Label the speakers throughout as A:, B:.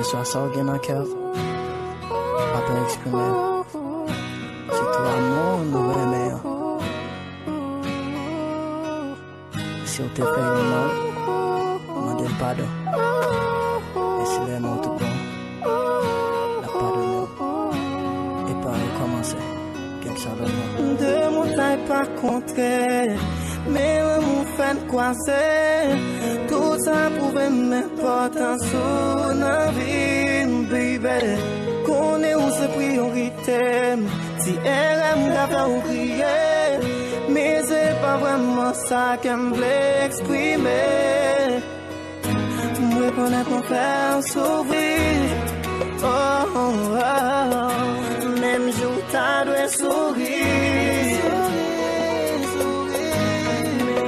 A: que soit ça ou dans le cœur, pas peut exprimer. C'est tout amour, nous remet. Si on te fait un mal, demandez le pardon. Et si les mots tout bon, la pardonner. Et pas recommencer. Quelque chose d'autre.
B: De mon taille pas contré, mais l'amour fait croiser. Tout ça pouvait m'importance sur la vie, baby. Qu'on est où c'est priorité. Si elle aime d'avoir oublié, mais c'est pas vraiment ça qu'elle me voulait exprimer. Moi, connais qu'on fait s'ouvrir. Oh, oh, oh. Même jour, t'as dû sourire.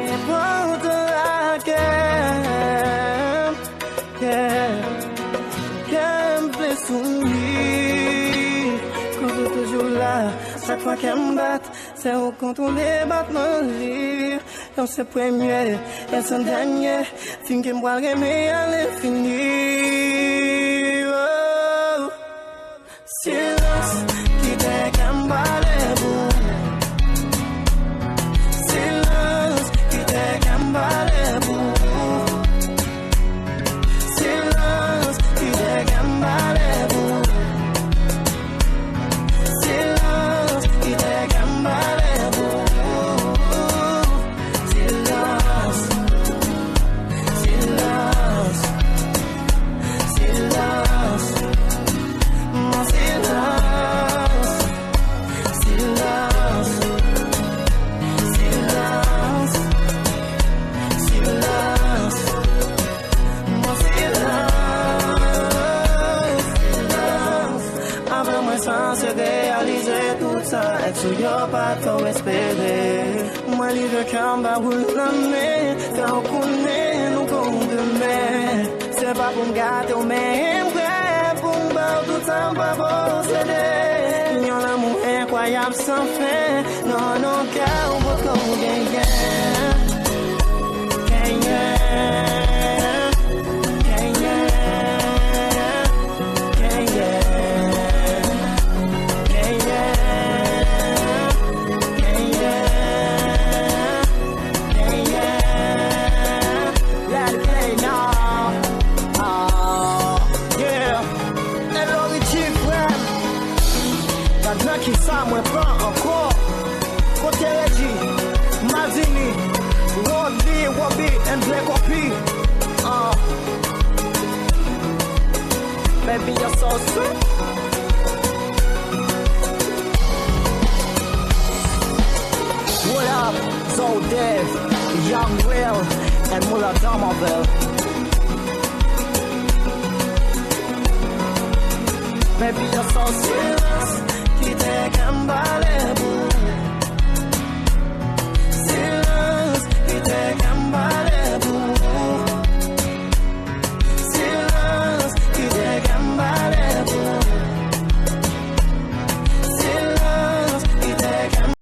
B: Mais pour te la qu'elle me fait sourire. Quand je suis toujours là, chaque fois qu'elle me bat, c'est au contrôler battement lire. Dans ce premier et son dernier, fin qu'elle me voit aimer à l'infini. Oh, silence, qui t'est qu'elle me balait. Silence, qui t'est qu'elle me balait. Silence, qui t'est qu'elle me balait. Silence, qui t'est qu'elle me balait. Silence, silence, silence, mon silence, silence, silence, silence, mon silence, silence. Avant moi sans se réaliser tout ça, être sur yo pas trop espérer. Moi livre qu'en bas roule la main, quand on connaît nous comme demain. C'est pas pour me gâter mais pour me battre tout ça pas posséder. Yon l'amour incroyable sans fin, non non car on va trop gagner. Qui ça me prend encore. Côté Reggie, Mazini, Rodney, Wobby, and Black Copy. Baby, you're so sweet. What up, so Dave, Young Will, and Mula Domoville. Baby, you're so sweet. Qui t'est qu'elle me balait.